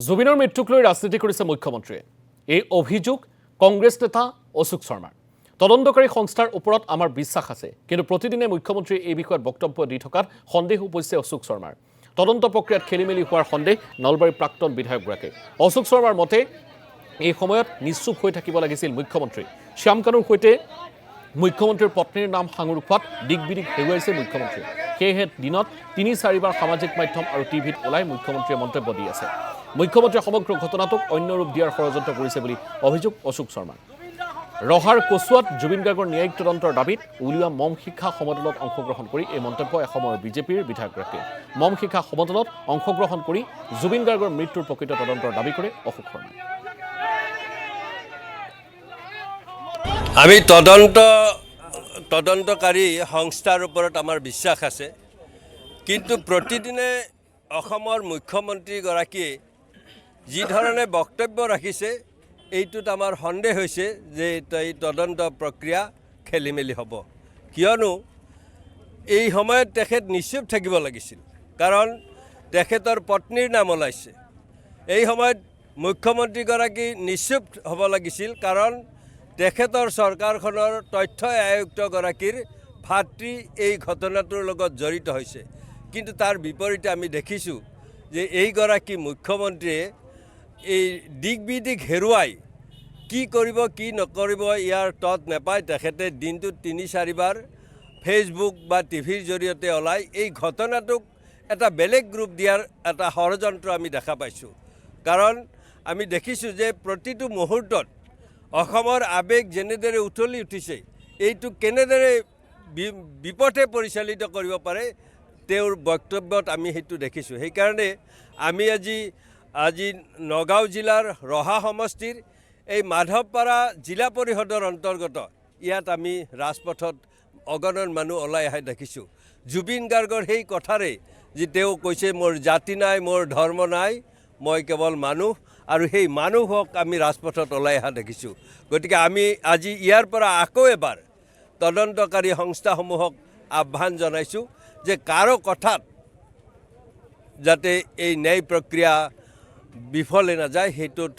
জুবিনৰ মৃত্যুক লৈ ৰাজনীতি কৰিছে মুখ্যমন্ত্ৰীয়ে। এই অভিযোগ কংগ্ৰেছ নেতা অশোক শৰ্মাৰ। তদন্তকাৰী সংস্থাৰ ওপৰত আমাৰ বিশ্বাস আছে, কিন্তু প্ৰতিদিনে মুখ্যমন্ত্ৰীয়ে এই বিষয়ত বক্তব্য দি থকাত সন্দেহ উপজিছে অশোক শৰ্মাৰ। তদন্ত প্ৰক্ৰিয়াত খেলিমেলি হোৱাৰ সন্দেহ নলবাৰীৰ প্ৰাক্তন বিধায়কগৰাকীৰ। অশোক শৰ্মাৰ মতে এই সময়ত নিশ্চুপ হৈ থাকিব লাগিছিল মুখ্যমন্ত্ৰী। শ্যাম কানুৰ সৈতে মুখ্যমন্ত্ৰীৰ পত্নীৰ নাম সাঙুৰ খোৱাত দিগবিদিক হেৰুৱাইছে মুখ্যমন্ত্ৰী। সেয়েহে দিনত ৩-৪বাৰ সামাজিক মাধ্যম আৰু টিভিত ওলাই মুখ্যমন্ত্ৰীয়ে মন্তব্য দি আছে। মুখ্যমন্ত্ৰীয়ে সমগ্ৰ ঘটনাটোক অন্য ৰূপ দিয়াৰ ষড়যন্ত্ৰ কৰিছে বুলি অভিযোগ অশোক শৰ্মাৰ। ৰহাৰ কচুৱাত জুবিন গাৰ্গৰ ন্যায়িক তদন্তৰ দাবীত উলিওৱা মম শিক্ষা সমদলত অংশগ্ৰহণ কৰি এই মন্তব্য এসময়ৰ বিজেপিৰ বিধায়কগৰাকীয়ে। মম শিক্ষা সমদলত অংশগ্ৰহণ কৰি জুবিন গাৰ্গৰ মৃত্যুৰ প্ৰকৃত তদন্তৰ দাবী কৰে অশোক শৰ্মাই। আমি তদন্তকাৰী সংস্থাৰ ওপৰত আমাৰ বিশ্বাস আছে, কিন্তু প্ৰতিদিনে অসমৰ মুখ্যমন্ত্ৰীগৰাকীয়ে যি ধৰণে বক্তব্য ৰাখিছে এইটোত আমাৰ সন্দেহ হৈছে যে এই তদন্ত প্ৰক্ৰিয়া খেলিমেলি হ'ব। কিয়নো এই সময়ত তেখেত নিশ্চুপ থাকিব লাগিছিল, কাৰণ তেখেতৰ পত্নীৰ নাম ওলাইছে। এই সময়ত মুখ্যমন্ত্ৰীগৰাকী নিশ্চুপ হ'ব লাগিছিল, কাৰণ তেখেতৰ চৰকাৰখনৰ তথ্য আয়ুক্তগৰাকীৰ ভাতৃ এই ঘটনাটোৰ লগত জড়িত হৈছে। কিন্তু তাৰ বিপৰীতে আমি দেখিছোঁ যে এইগৰাকী মুখ্যমন্ত্ৰীয়ে এই দিগবিদিক হেৰুৱাই কি কৰিব কি নকৰিব ইয়াৰ তত নাপায়। তেখেতে দিনটোত ৩-৪বাৰ ফেচবুক বা টিভিৰ জৰিয়তে ওলাই এই ঘটনাটোক এটা বেলেগ ৰূপ দিয়াৰ এটা ষড়যন্ত্ৰ আমি দেখা পাইছোঁ। কাৰণ আমি দেখিছোঁ যে প্ৰতিটো মুহূৰ্তত অসমৰ আৱেগ যেনেদৰে উঠলি উঠিছে, এইটো কেনেদৰে বিপথে পৰিচালিত কৰিব পাৰে তেওঁৰ বক্তব্যত আমি সেইটো দেখিছোঁ। সেইকাৰণে আমি আজি নগাঁও জিলাৰ ৰহা সমষ্টিৰ এই মাধৱপাৰা জিলা পৰিষদৰ অন্তৰ্গত ইয়াত আমি ৰাজপথত অগণন মানুহ ওলাই অহা দেখিছোঁ। জুবিন গাৰ্গৰ সেই কথাৰে যে তেওঁ কৈছে, মোৰ জাতি নাই, মোৰ ধৰ্ম নাই, মই কেৱল মানুহ, আৰু সেই মানুহক আমি ৰাজপথত ওলাই অহা দেখিছোঁ। গতিকে আমি আজি ইয়াৰ পৰা আকৌ এবাৰ তদন্তকাৰী সংস্থাসমূহক আহ্বান জনাইছোঁ যে কাৰো কথাত যাতে এই ন্যায় প্ৰক্ৰিয়া বিফলে নাযায়, সেইটোত